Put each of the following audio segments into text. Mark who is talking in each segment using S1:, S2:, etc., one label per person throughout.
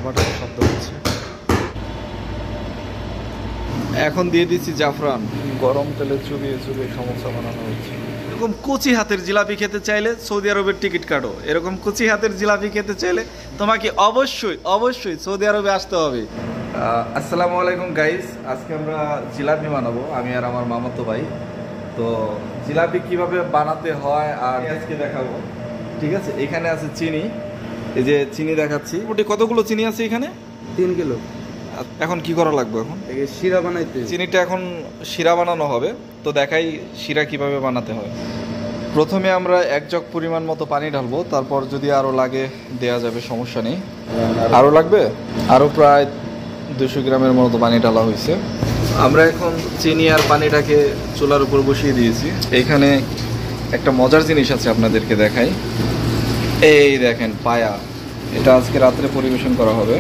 S1: খাবারের শব্দ হচ্ছে। এখন দিয়ে দিচ্ছি জাফরান। গরম তেলে চুবিয়ে চুবিয়ে সমোসা বানানো হচ্ছে। এরকম কচি হাতের জিলাপি খেতে চাইলে সৌদি আরবের টিকিট কাটো। এরকম কচি হাতের জিলাপি খেতে চাইলে তোমাকে অবশ্যই অবশ্যই সৌদি আরবে আসতে হবে। আসসালামু আলাইকুম গাইস, আজকে আমরা জিলাপি বানাবো, আমি আর আমার মামাতো ভাই। তো জিলাপি কিভাবে বানাতে হয় আর আজকে দেখাবো। ঠিক আছে, এখানে আছে চিনি, এই যে চিনি দেখাচ্ছি। মোটামুটি কতগুলো চিনি আছে এখানে?
S2: 3 কিলো।
S1: এখন কি করা লাগবে? এখন
S2: শিরা বানাইতে,
S1: চিনিটা এখন শিরা বানানো হবে। তো দেখাই শিরা কিভাবে বানাতে হয়। প্রথমে আমরা 1 জগ পরিমাণ মতো পানি ঢালবো, তারপর যদি আরও লাগে দেয়া যাবে, সমস্যা নেই। আরও লাগবে, আরও প্রায় 200 গ্রামের মতো পানি ঢালা হয়েছে। আমরা এখন চিনি আর পানিটাকে চুলার উপর বসিয়ে দিয়েছি। এইখানে একটা মজার জিনিস আছে, আপনাদেরকে দেখাই। এই দেখেন পায়া, এটা আজকে রাত্রে পরিবেশন করা হবে।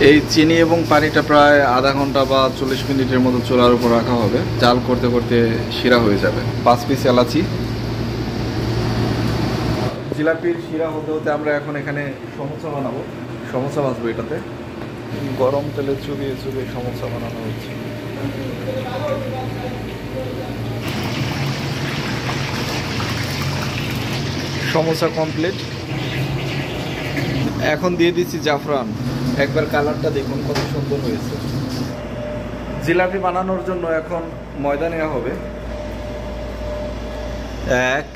S1: এই চিনি এবং পানিটা প্রায় আধা ঘন্টা বা 40 মিনিটের মতো চুলার উপর রাখা হবে। জাল করতে করতে শিরা হয়ে যাবে। 5 পিস এলাচি। জিলাপির শিরা হতে হতে আমরা এখন এখানে সমোসা বানাবো, সমোসা ভাজবো। এটাতে গরম তেলে চুবিয়ে চুবিয়ে সমোসা বানানো হচ্ছে। সমোসা কমপ্লিট। এখন দিয়ে দিচ্ছি জাফরান। একবার কালারটা দেখুন কত সুন্দর হয়েছে। জিলাপি বানানোর জন্য এখন ময়দা নেওয়া হবে। 1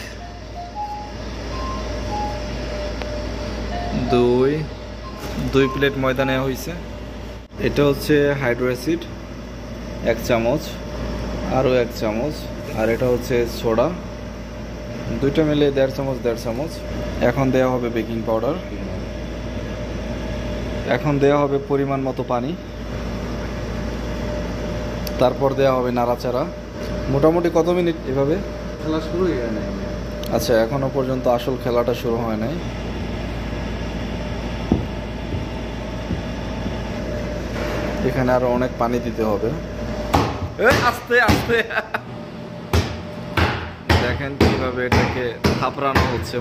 S1: 2 প্লেট ময়দা নেওয়া হয়েছে। এটা হচ্ছে হাইড্রো অ্যাসিড 1 চামচ, আরও 1 চামচ, আর এটা হচ্ছে সোডা, দুইটা মিলে 1.5 চামচ 1.5 চামচ। এখন দেওয়া হবে বেকিং পাউডার। এখন দেওয়া হবে পরিমাণ মতো পানি। তারপর দেওয়া হবে নাড়াচাড়া। মোটামুটি কত মিনিট এভাবে
S2: খেলা শুরু হয়ে গেল?
S1: আচ্ছা, এখনো পর্যন্ত আসল খেলাটা শুরু হয় নাই। এখানে আরো অনেক পানি দিতে হবে। আস্তে আস্তে দেখেন কিভাবে এটাকে থাপড়ানো হচ্ছে।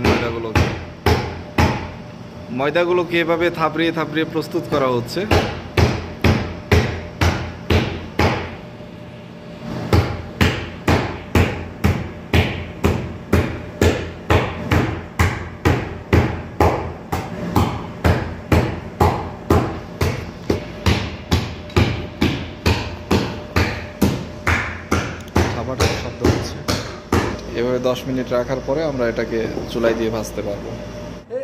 S1: ময়দাগুলোকে এভাবে থাপড়িয়ে থাপড়িয়ে প্রস্তুত করা হচ্ছে। খাবারের শব্দ হচ্ছে। এভাবে 10 মিনিট রাখার পরে আমরা এটাকে চুলায় দিয়ে ভাজতে পারবো।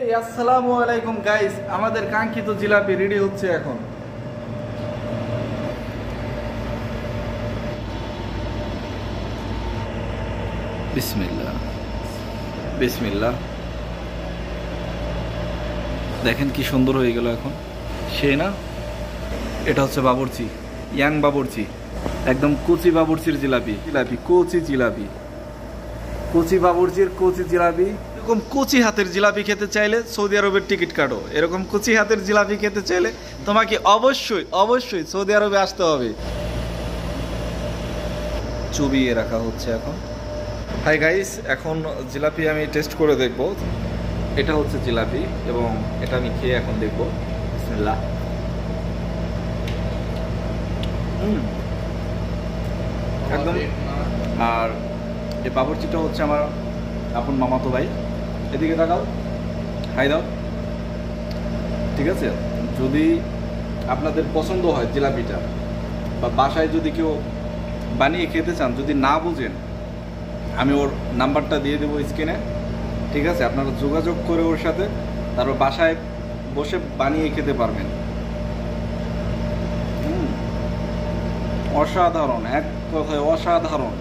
S1: এই আসসালামু আলাইকুম গাইস, আমাদের কাঙ্ক্ষিত জিলাপি রেডি হচ্ছে এখন। বিসমিল্লাহ বিসমিল্লাহ। দেখেন কি সুন্দর হয়ে গেল এখন, সেই না? এটা হচ্ছে বাবুর্চি, ইয়াং বাবুর্চি, একদম কচি বাবুর্চির জিলাপি। কচি জিলাপি, কচি বাবুর্চির কচি জিলাপি। এরকম কচি হাতের জিলাপি খেতে চাইলে সৌদি আরবের টিকিট কাটো। এরকম কচি হাতের জিলাপি খেতে চাইলে তোমাকে অবশ্যই অবশ্যই সৌদি আরবে আসতে হবে। চুবিয়ে রাখা হচ্ছে এখন। হাই গাইস, এখন জিলাপি আমি টেস্ট করে দেখব। এটা হচ্ছে জিলাপি এবং এটা আমি খেয়ে এখন দেখব। বিসমিল্লাহ। একদম। আর এই বাবুর্চিটা হচ্ছে আমার আপন মামাতো ভাই। এদিকে তাকাও, হাই দাও। ঠিক আছে, যদি আপনাদের পছন্দ হয় জিলাপিটা, বা বাসায় যদি কেউ বানিয়ে খেতে চান, যদি না বুঝেন, আমি ওর নাম্বারটা দিয়ে দেবো স্ক্রিনে। ঠিক আছে, আপনারা যোগাযোগ করে ওর সাথে তারপর বাসায় বসে বানিয়ে খেতে পারবেন। অসাধারণ, এক কথায় অসাধারণ।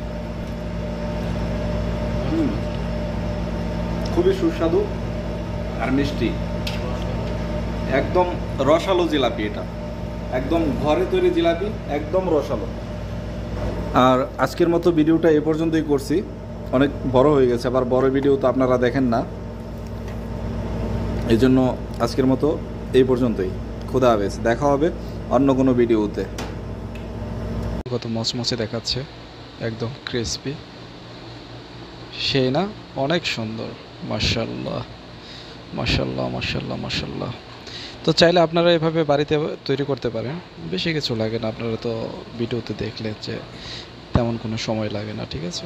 S1: খুবই সুস্বাদু আর মিষ্টি, একদম রসালো জিলাপি। এটা একদম ঘরে তৈরি জিলাপি, একদম রসালো। আর আজকের মতো ভিডিওটা এ পর্যন্তই করছি। অনেক বড় হয়ে গেছে, আবার বড় ভিডিও তো আপনারা দেখেন না, এই জন্য আজকের মতো এই পর্যন্তই। খোদা হাফেজ, দেখা হবে অন্য কোনো ভিডিওতে। কত মচমচে দেখাচ্ছে, একদম ক্রিসপি, সেই না? অনেক সুন্দর, মাশাআল্লাহ মাশাআল্লাহ মাশাআল্লাহ মাশাআল্লাহ।
S3: তো চাইলে আপনারা এভাবে বাড়িতে তৈরি করতে পারেন, বেশি কিছু লাগে না, আপনারা তো ভিডিওতে দেখলে যে তেমন কোনো সময় লাগে না, ঠিক আছে।